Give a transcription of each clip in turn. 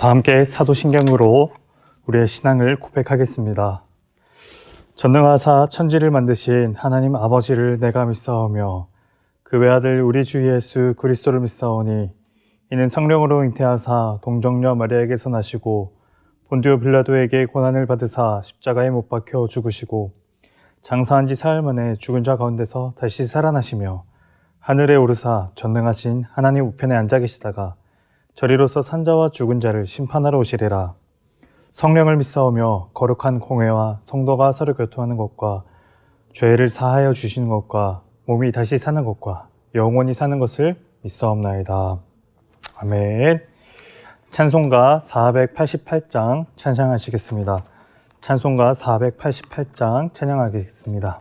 다 함께 사도신경으로 우리의 신앙을 고백하겠습니다. 전능하사 천지를 만드신 하나님 아버지를 내가 믿사오며 그 외아들 우리 주 예수 그리스도를 믿사오니 이는 성령으로 잉태하사 동정녀 마리아에게서 나시고 본디오 빌라도에게 고난을 받으사 십자가에 못 박혀 죽으시고 장사한 지 사흘 만에 죽은 자 가운데서 다시 살아나시며 하늘에 오르사 전능하신 하나님 우편에 앉아 계시다가 저리로서 산자와 죽은 자를 심판하러 오시리라. 성령을 믿사오며 거룩한 공회와 성도가 서로 교통하는 것과 죄를 사하여 주시는 것과 몸이 다시 사는 것과 영원히 사는 것을 믿사옵나이다. 아멘. 찬송가 488장 찬양하시겠습니다. 찬송가 488장 찬양하겠습니다.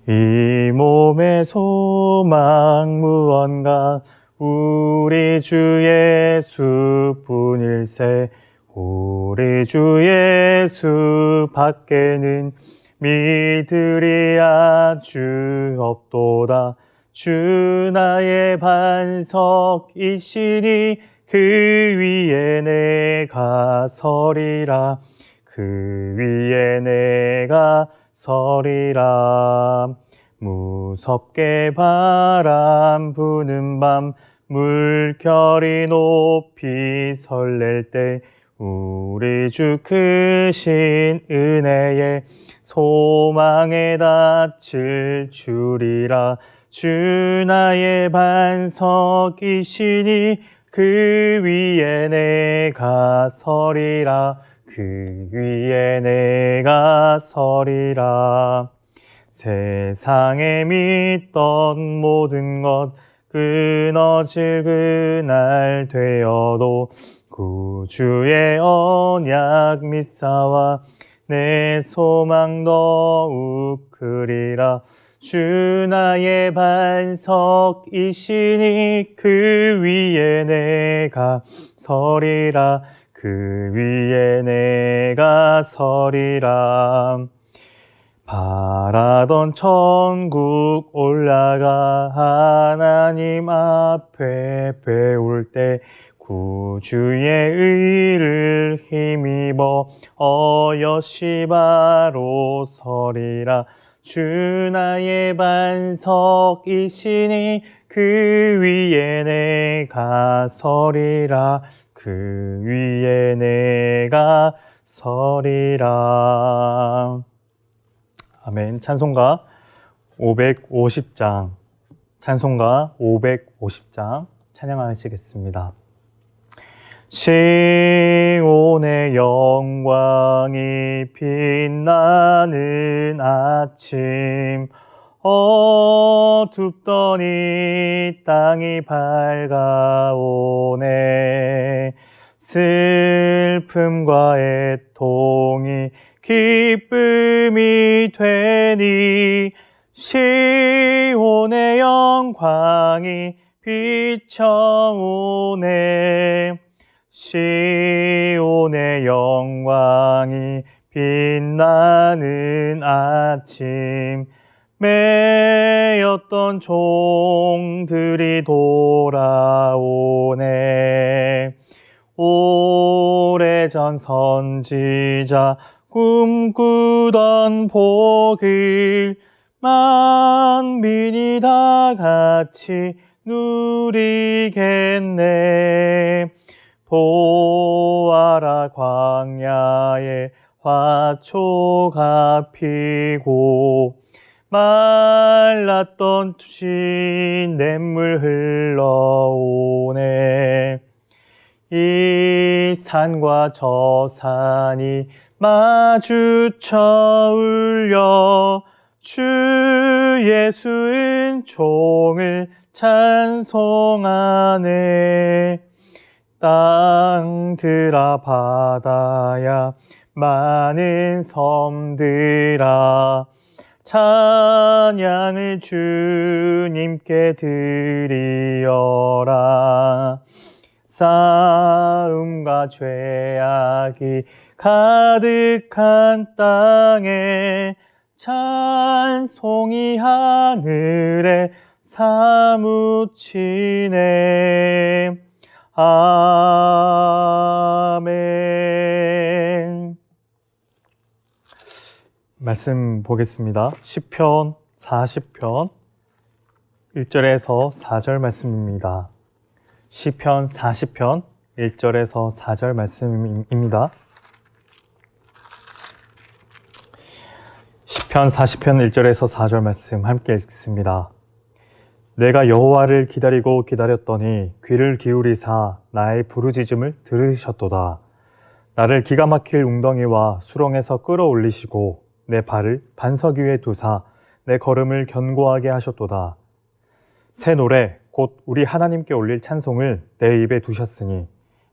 이 몸의 소망 무언가 우리 주 예수뿐일세. 우리 주 예수 밖에는 믿으리 아주 없도다. 주 나의 반석이시니 그 위에 내가 서리라. 그 위에 내가 서리라. 무섭게 바람 부는 밤 물결이 높이 설렐 때 우리 주 크신 은혜에 소망에 닿칠 줄이라. 주 나의 반석이시니 그 위에 내가 서리라. 그 위에 내가 서리라. 세상에 믿던 모든 것 끊어질 그날 되어도 구주의 언약 믿사와 내 소망 더욱 크리라. 주 나의 반석이시니 그 위에 내가 서리라. 그 위에 내가 서리라. 바라던 천국 올라가 하나님 앞에 배울 때 구주의 의를 힘입어 어여시 바로 서리라. 주 나의 반석이시니 그 위에 내가 서리라. 그 위에 내가 서리라. 아멘. 찬송가 550장 찬송가 550장 찬양하시겠습니다. 시온의 영광이 빛나는 아침 어둡던 이 땅이 밝아오네. 슬픔과 애통이 기쁨이 되니 시온의 영광이 비춰오네. 시온의 영광이 빛나는 아침 매였던 종들이 돌아오네. 오래전 선지자 꿈꾸던 복을 만민이 다 같이 누리겠네. 보아라 광야에 화초가 피고 말랐던 시냇물 흘러오네. 이 산과 저 산이 마주쳐 울려 주 예수 은총을 찬송하네. 땅들아 바다야 많은 섬들아 찬양을 주님께 드리어라. 싸움과 죄악이 가득한 땅에 찬송이 하늘에 사무치네. 아멘. 말씀 보겠습니다. 시편 40편 1절에서 4절 말씀입니다. 시편 40편 1절에서 4절 말씀입니다. 시편 40편 1절에서 4절 말씀 함께 읽습니다. 내가 여호와를 기다리고 기다렸더니 귀를 기울이사 나의 부르짖음을 들으셨도다. 나를 기가 막힐 웅덩이와 수렁에서 끌어올리시고 내 발을 반석 위에 두사 내 걸음을 견고하게 하셨도다. 새 노래 곧 우리 하나님께 올릴 찬송을 내 입에 두셨으니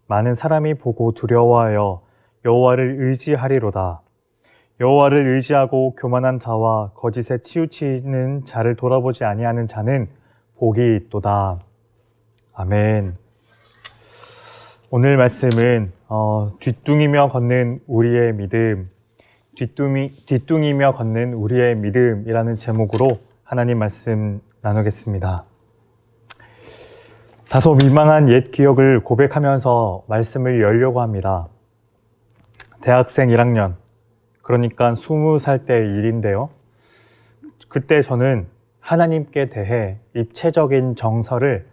많은 사람이 보고 두려워하여 여호와를 의지하리로다. 여호와를 의지하고 교만한 자와 거짓에 치우치는 자를 돌아보지 아니하는 자는 복이 있도다. 아멘. 오늘 말씀은 뒤뚱이며 걷는 우리의 믿음, 뒤뚱이며 걷는 우리의 믿음이라는 제목으로 하나님 말씀 나누겠습니다. 다소 민망한 옛 기억을 고백하면서 말씀을 열려고 합니다. 대학생 1학년, 그러니까 20살 때 일인데요. 그때 저는 하나님께 대해 입체적인 정서를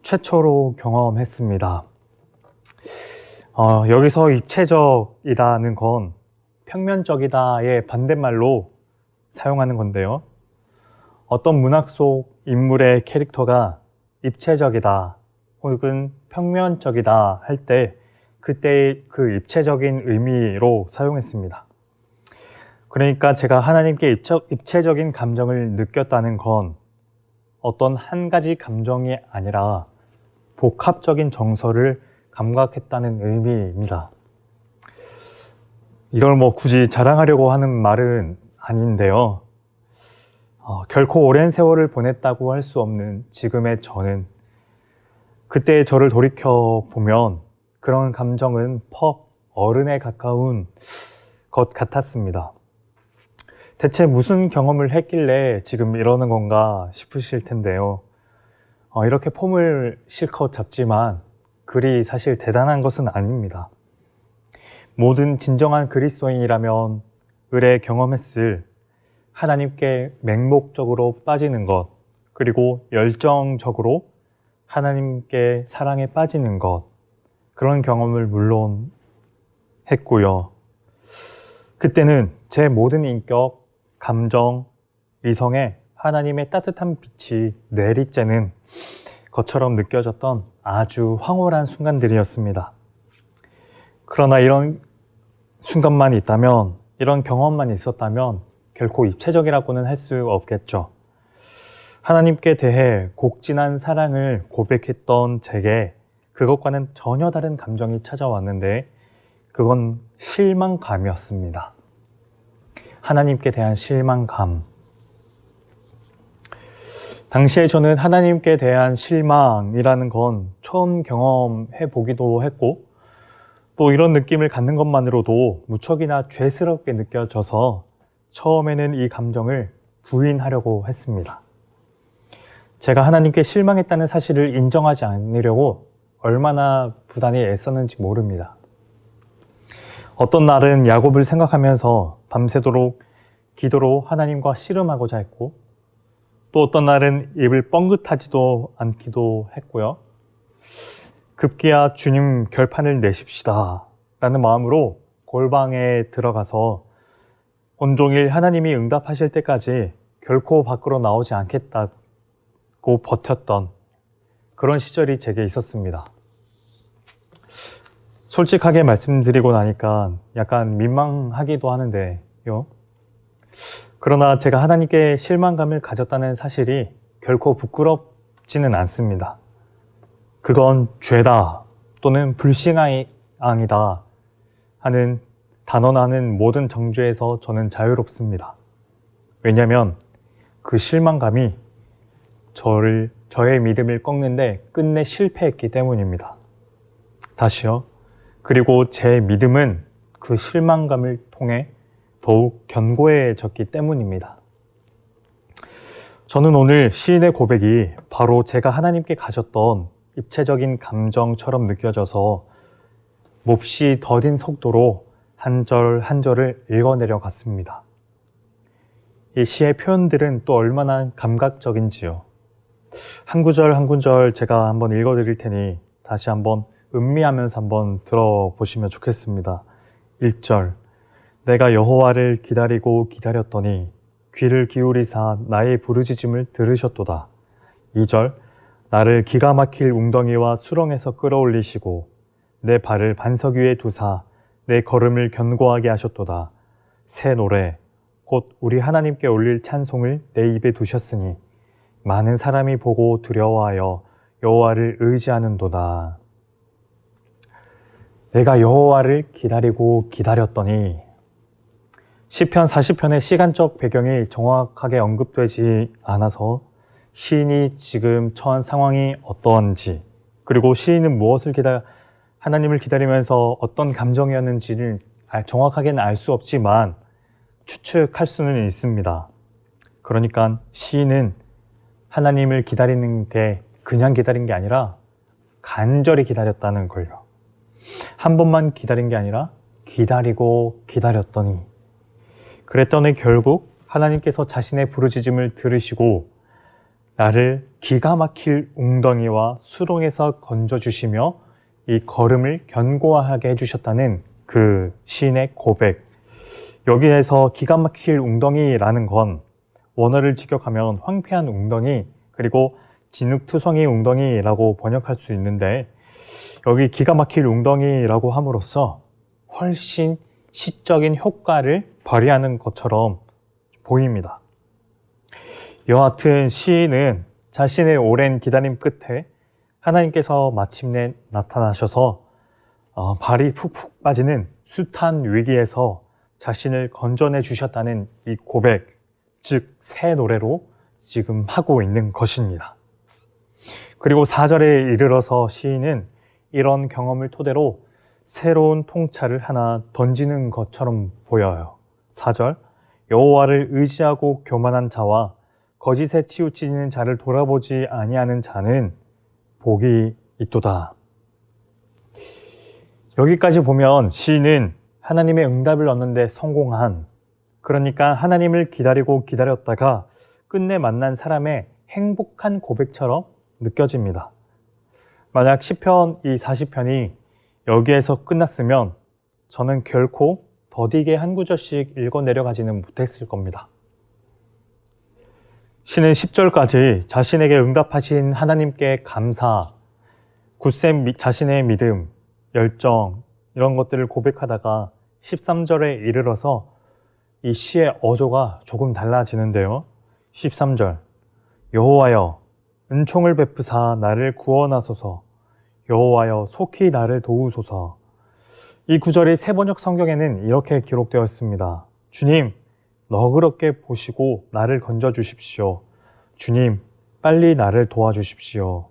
최초로 경험했습니다. 여기서 입체적이다는 건 평면적이다의 반대말로 사용하는 건데요. 어떤 문학 속 인물의 캐릭터가 입체적이다 혹은 평면적이다 할 때 그때 그 입체적인 의미로 사용했습니다. 그러니까 제가 하나님께 입체적인 감정을 느꼈다는 건 어떤 한 가지 감정이 아니라 복합적인 정서를 감각했다는 의미입니다. 이걸 굳이 자랑하려고 하는 말은 아닌데요. 결코 오랜 세월을 보냈다고 할 수 없는 지금의 저는 그때의 저를 돌이켜보면 그런 감정은 퍽 어른에 가까운 것 같았습니다. 대체 무슨 경험을 했길래 지금 이러는 건가 싶으실 텐데요. 이렇게 폼을 실컷 잡지만 그리 사실 대단한 것은 아닙니다. 모든 진정한 그리스도인이라면 을에 경험했을 하나님께 맹목적으로 빠지는 것, 그리고 열정적으로 하나님께 사랑에 빠지는 것, 그런 경험을 물론 했고요. 그때는 제 모든 인격, 감정, 이성에 하나님의 따뜻한 빛이 내리쬐는 것처럼 느껴졌던 아주 황홀한 순간들이었습니다. 그러나 이런 순간만 있다면, 이런 경험만 있었다면 결코 입체적이라고는 할 수 없겠죠. 하나님께 대해 곡진한 사랑을 고백했던 제게 그것과는 전혀 다른 감정이 찾아왔는데 그건 실망감이었습니다. 하나님께 대한 실망감. 당시에 저는 하나님께 대한 실망이라는 건 처음 경험해 보기도 했고 또 이런 느낌을 갖는 것만으로도 무척이나 죄스럽게 느껴져서 처음에는 이 감정을 부인하려고 했습니다. 제가 하나님께 실망했다는 사실을 인정하지 않으려고 얼마나 부단히 애썼는지 모릅니다. 어떤 날은 야곱을 생각하면서 밤새도록 기도로 하나님과 씨름하고자 했고 또 어떤 날은 입을 뻥긋하지도 않기도 했고요. 급기야 주님 결판을 내십시다 라는 마음으로 골방에 들어가서 온종일 하나님이 응답하실 때까지 결코 밖으로 나오지 않겠다고 버텼던 그런 시절이 제게 있었습니다. 솔직하게 말씀드리고 나니까 약간 민망하기도 하는데요. 그러나 제가 하나님께 실망감을 가졌다는 사실이 결코 부끄럽지는 않습니다. 그건 죄다 또는 불신앙이다 하는 단언하는 모든 정죄에서 저는 자유롭습니다. 왜냐하면 그 실망감이 저의 믿음을 꺾는데 끝내 실패했기 때문입니다. 다시요. 그리고 제 믿음은 그 실망감을 통해 더욱 견고해졌기 때문입니다. 저는 오늘 시인의 고백이 바로 제가 하나님께 가졌던 입체적인 감정처럼 느껴져서 몹시 더딘 속도로 한 절 한 절을 읽어내려 갔습니다. 이 시의 표현들은 또 얼마나 감각적인지요. 한 구절 한 구절 제가 한번 읽어드릴 테니 다시 한번 음미하면서 한번 들어보시면 좋겠습니다. 1절, 내가 여호와를 기다리고 기다렸더니 귀를 기울이사 나의 부르짖음을 들으셨도다. 2절, 나를 기가 막힐 웅덩이와 수렁에서 끌어올리시고 내 발을 반석 위에 두사 내 걸음을 견고하게 하셨도다. 새 노래, 곧 우리 하나님께 올릴 찬송을 내 입에 두셨으니 많은 사람이 보고 두려워하여 여호와를 의지하는도다. 내가 여호와를 기다리고 기다렸더니, 시편 40편의 시간적 배경이 정확하게 언급되지 않아서 시인이 지금 처한 상황이 어떠한지, 그리고 시인은 무엇을 하나님을 기다리면서 어떤 감정이었는지를 정확하게는 알 수 없지만 추측할 수는 있습니다. 그러니까 시인은 하나님을 기다리는 게 그냥 기다린 게 아니라 간절히 기다렸다는 걸요. 한 번만 기다린 게 아니라 기다리고 기다렸더니, 그랬더니 결국 하나님께서 자신의 부르짖음을 들으시고 나를 기가 막힐 웅덩이와 수렁에서 건져주시며 이 걸음을 견고하게 해주셨다는 그 시인의 고백. 여기에서 기가 막힐 웅덩이라는 건 원어를 직역하면 황폐한 웅덩이, 그리고 진흙투성이 웅덩이라고 번역할 수 있는데, 여기 기가 막힐 웅덩이라고 함으로써 훨씬 시적인 효과를 발휘하는 것처럼 보입니다. 여하튼 시인은 자신의 오랜 기다림 끝에 하나님께서 마침내 나타나셔서 발이 푹푹 빠지는 숱한 위기에서 자신을 건져내 주셨다는 이 고백, 즉 새 노래로 지금 하고 있는 것입니다. 그리고 4절에 이르러서 시인은 이런 경험을 토대로 새로운 통찰을 하나 던지는 것처럼 보여요. 4절, 여호와를 의지하고 교만한 자와 거짓에 치우치는 자를 돌아보지 아니하는 자는 복이 있도다. 여기까지 보면 시인은 하나님의 응답을 얻는데 성공한, 그러니까 하나님을 기다리고 기다렸다가 끝내 만난 사람의 행복한 고백처럼 느껴집니다. 만약 시편 이 40편이 여기에서 끝났으면 저는 결코 더디게 한 구절씩 읽어 내려가지는 못했을 겁니다. 시는 10절까지 자신에게 응답하신 하나님께 감사, 굳센 자신의 믿음, 열정, 이런 것들을 고백하다가 13절에 이르러서 이 시의 어조가 조금 달라지는데요. 13절, 여호와여 은총을 베푸사 나를 구원하소서, 여호와여 속히 나를 도우소서. 이 구절이 세번역 성경에는 이렇게 기록되었습니다. 주님, 너그럽게 보시고 나를 건져주십시오. 주님, 빨리 나를 도와주십시오.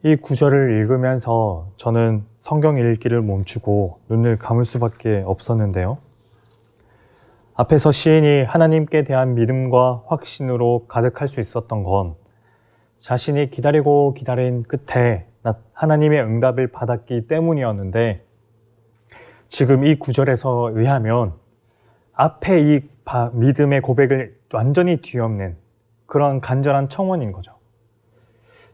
이 구절을 읽으면서 저는 성경 읽기를 멈추고 눈을 감을 수밖에 없었는데요. 앞에서 시인이 하나님께 대한 믿음과 확신으로 가득할 수 있었던 건 자신이 기다리고 기다린 끝에 하나님의 응답을 받았기 때문이었는데, 지금 이 구절에서 의하면 앞에 이 믿음의 고백을 완전히 뒤엎는 그런 간절한 청원인 거죠.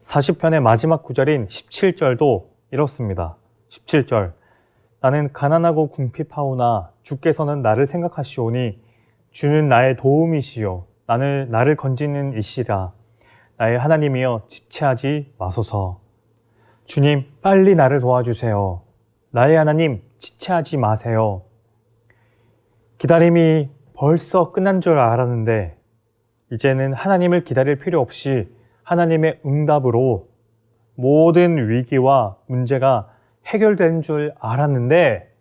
40편의 마지막 구절인 17절도 이렇습니다. 17절, 나는 가난하고 궁핍하오나 주께서는 나를 생각하시오니 주는 나의 도움이시요 나를 건지는 이시라. 나의 하나님이여 지체하지 마소서. 주님, 빨리 나를 도와주세요. 나의 하나님, 지체하지 마세요. 기다림이 벌써 끝난 줄 알았는데 이제는 하나님을 기다릴 필요 없이 하나님의 응답으로 모든 위기와 문제가 해결된 줄 알았는데,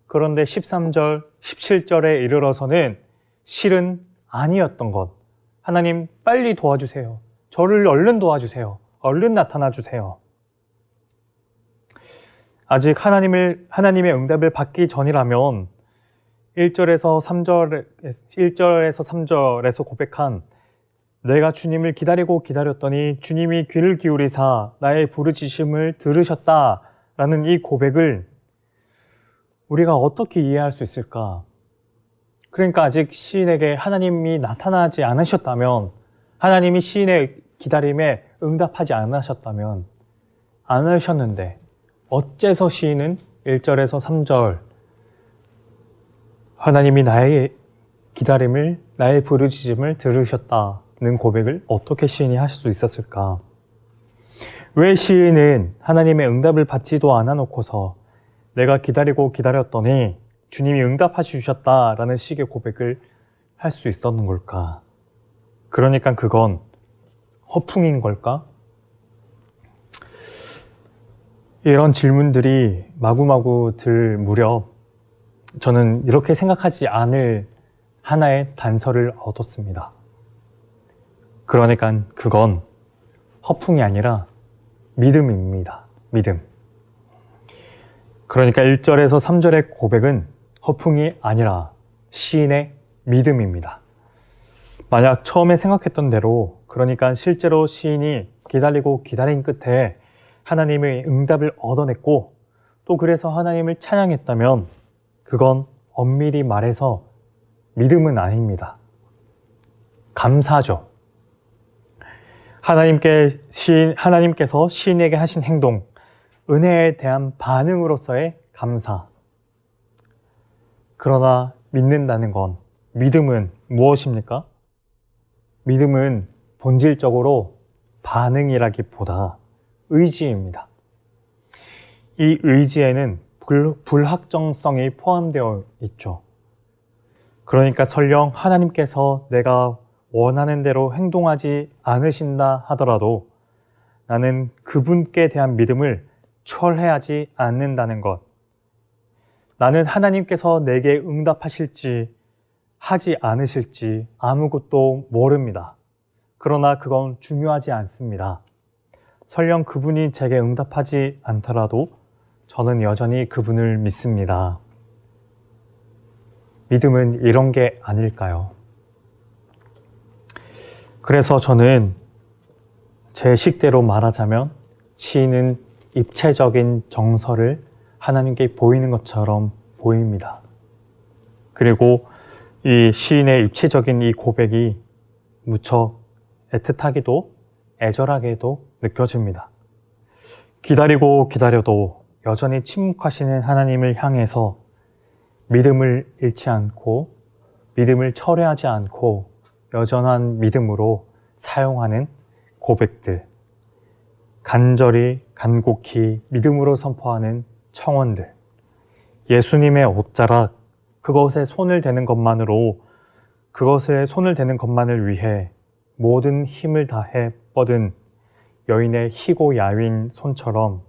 그런데 13절, 17절에 이르러서는 실은 아니었던 것. 하나님 빨리 도와주세요. 저를 얼른 도와주세요. 얼른 나타나 주세요. 아직 하나님의 응답을 받기 전이라면 1절에서 3절에서 고백한 내가 주님을 기다리고 기다렸더니 주님이 귀를 기울이사 나의 부르짖음을 들으셨다라는 이 고백을 우리가 어떻게 이해할 수 있을까? 그러니까 아직 시인에게 하나님이 나타나지 않으셨다면, 하나님이 시인의 기다림에 응답하지 않으셨는데 어째서 시인은 1절에서 3절 하나님이 나의 기다림을, 나의 부르짖음을 들으셨다는 고백을 어떻게 시인이 하실 수 있었을까? 왜 시인은 하나님의 응답을 받지도 않아 놓고서 내가 기다리고 기다렸더니 주님이 응답해 주셨다라는 식의 고백을 할 수 있었는 걸까? 그러니까 그건 허풍인 걸까? 이런 질문들이 마구마구 들 무렵 저는 이렇게 생각하지 않을 하나의 단서를 얻었습니다. 그러니까 그건 허풍이 아니라 믿음입니다. 믿음. 그러니까 1절에서 3절의 고백은 허풍이 아니라 시인의 믿음입니다. 만약 처음에 생각했던 대로, 그러니까 실제로 시인이 기다리고 기다린 끝에 하나님의 응답을 얻어냈고 또 그래서 하나님을 찬양했다면 그건 엄밀히 말해서 믿음은 아닙니다. 감사죠. 하나님께서 시인에게 하신 행동, 은혜에 대한 반응으로서의 감사. 그러나 믿는다는 건, 믿음은 무엇입니까? 믿음은 본질적으로 반응이라기보다 의지입니다. 이 의지에는 불확정성이 포함되어 있죠. 그러니까 설령 하나님께서 내가 원하는 대로 행동하지 않으신다 하더라도 나는 그분께 대한 믿음을 철회하지 않는다는 것. 나는 하나님께서 내게 응답하실지 하지 않으실지 아무것도 모릅니다. 그러나 그건 중요하지 않습니다. 설령 그분이 제게 응답하지 않더라도 저는 여전히 그분을 믿습니다. 믿음은 이런 게 아닐까요? 그래서 저는 제 식대로 말하자면 시인은 입체적인 정서를 하나님께 보이는 것처럼 보입니다. 그리고 이 시인의 입체적인 이 고백이 무척 애틋하게도 애절하게도 느껴집니다. 기다리고 기다려도 여전히 침묵하시는 하나님을 향해서 믿음을 잃지 않고 믿음을 철회하지 않고 여전한 믿음으로 사용하는 고백들, 간절히 간곡히 믿음으로 선포하는 청원들, 예수님의 옷자락, 그것에 손을 대는 것만을 위해 모든 힘을 다해 뻗은 여인의 희고 야윈 손처럼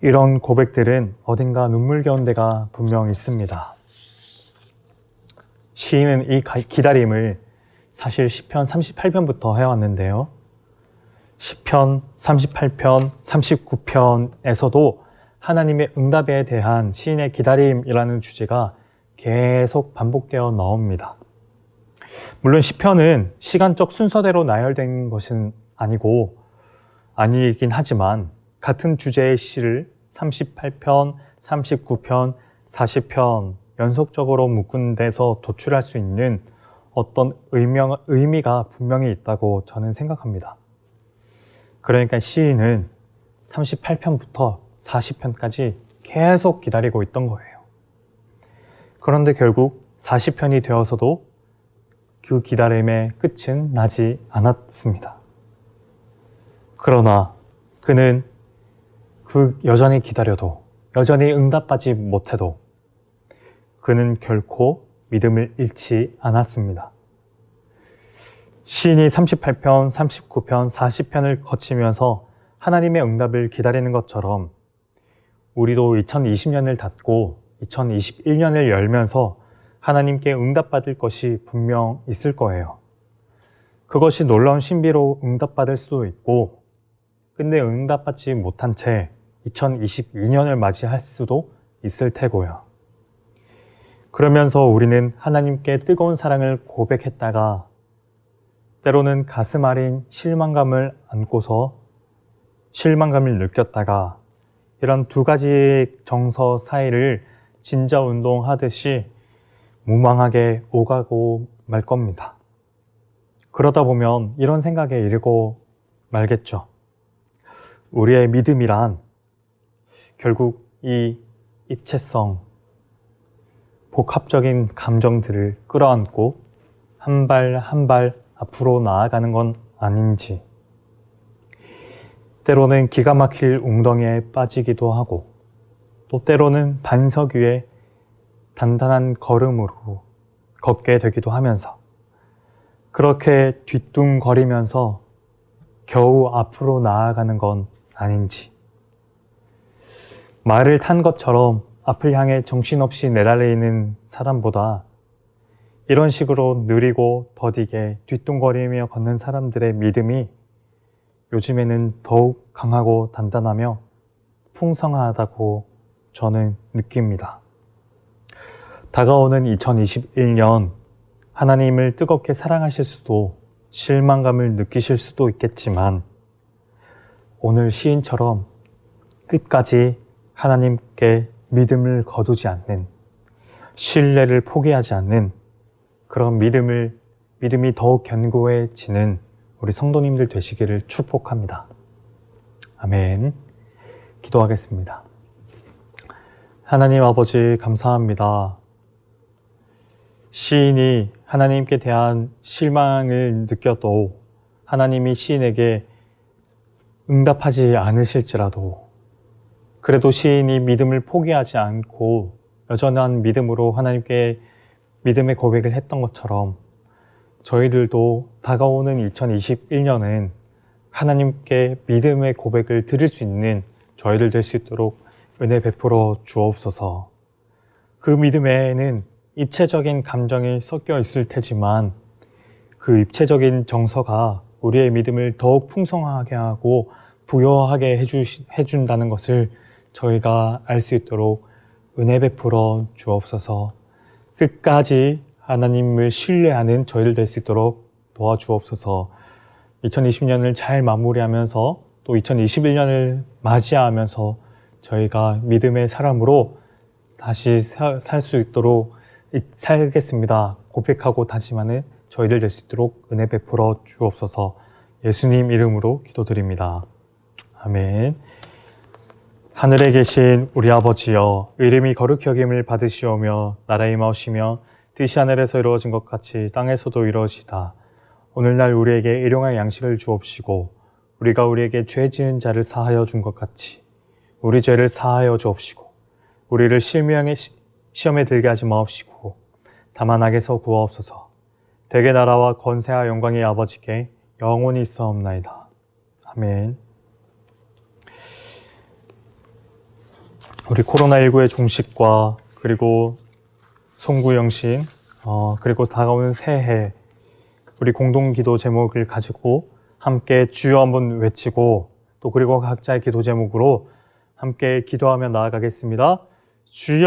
이런 고백들은 어딘가 눈물겨운 데가 분명 있습니다. 시인은 이 기다림을 사실 시편 38편부터 해왔는데요. 시편 38편, 39편에서도 하나님의 응답에 대한 시인의 기다림이라는 주제가 계속 반복되어 나옵니다. 물론 시편은 시간적 순서대로 나열된 것은 아니긴 하지만 같은 주제의 시를 38편, 39편, 40편 연속적으로 묶은 데서 도출할 수 있는 어떤 의미가 분명히 있다고 저는 생각합니다. 그러니까 시인은 38편부터 40편까지 계속 기다리고 있던 거예요. 그런데 결국 40편이 되어서도 그 기다림의 끝은 나지 않았습니다. 그러나 그는 여전히 기다려도, 여전히 응답받지 못해도 그는 결코 믿음을 잃지 않았습니다. 시인이 38편, 39편, 40편을 거치면서 하나님의 응답을 기다리는 것처럼 우리도 2020년을 닫고 2021년을 열면서 하나님께 응답받을 것이 분명 있을 거예요. 그것이 놀라운 신비로 응답받을 수도 있고, 근데 응답받지 못한 채 2022년을 맞이할 수도 있을 테고요. 그러면서 우리는 하나님께 뜨거운 사랑을 고백했다가 때로는 가슴 아린 실망감을 안고서 실망감을 느꼈다가 이런 두 가지 정서 사이를 진자 운동하듯이 무망하게 오가고 말 겁니다. 그러다 보면 이런 생각에 이르고 말겠죠. 우리의 믿음이란 결국 이 입체성, 복합적인 감정들을 끌어안고 한 발 한 발 앞으로 나아가는 건 아닌지, 때로는 기가 막힐 웅덩이에 빠지기도 하고 또 때로는 반석 위에 단단한 걸음으로 걷게 되기도 하면서 그렇게 뒤뚱거리면서 겨우 앞으로 나아가는 건 아닌지, 말을 탄 것처럼 앞을 향해 정신없이 내달리는 사람보다 이런 식으로 느리고 더디게 뒤뚱거리며 걷는 사람들의 믿음이 요즘에는 더욱 강하고 단단하며 풍성하다고 저는 느낍니다. 다가오는 2021년, 하나님을 뜨겁게 사랑하실 수도 실망감을 느끼실 수도 있겠지만 오늘 시인처럼 끝까지 하나님께 믿음을 거두지 않는, 신뢰를 포기하지 않는 그런 믿음이 더욱 견고해지는 우리 성도님들 되시기를 축복합니다. 아멘. 기도하겠습니다. 하나님 아버지 감사합니다. 시인이 하나님께 대한 실망을 느껴도 하나님이 시인에게 응답하지 않으실지라도 그래도 시인이 믿음을 포기하지 않고 여전한 믿음으로 하나님께 믿음의 고백을 했던 것처럼 저희들도 다가오는 2021년은 하나님께 믿음의 고백을 드릴 수 있는 저희들 될 수 있도록 은혜 베풀어 주옵소서. 그 믿음에는 입체적인 감정이 섞여 있을 테지만 그 입체적인 정서가 우리의 믿음을 더욱 풍성하게 하고 부여하게 해준다는 것을 저희가 알 수 있도록 은혜 베풀어 주옵소서. 끝까지 하나님을 신뢰하는 저희들 될 수 있도록 도와주옵소서. 2020년을 잘 마무리하면서 또 2021년을 맞이하면서 저희가 믿음의 사람으로 다시 살 수 있도록 살겠습니다. 고백하고 다짐하는 저희들 될 수 있도록 은혜 베풀어 주옵소서. 예수님 이름으로 기도드립니다. 아멘. 하늘에 계신 우리 아버지여, 이름이 거룩히 여김을 받으시오며 나라의 임하오시며 뜻이 하늘에서 이루어진 것 같이 땅에서도 이루어지다. 오늘날 우리에게 일용할 양식을 주옵시고 우리가 우리에게 죄 지은 자를 사하여 준 것 같이 우리 죄를 사하여 주옵시고 우리를 시험에 들게 하지 마옵시고 다만 악에서 구하옵소서. 대개 나라와 권세와 영광이 아버지께 영원히 있사옵나이다. 아멘. 우리 코로나19의 종식과 그리고 송구영신 그리고 다가오는 새해, 우리 공동기도 제목을 가지고 함께 주여 한번 외치고 또 그리고 각자의 기도 제목으로 함께 기도하며 나아가겠습니다. 주여.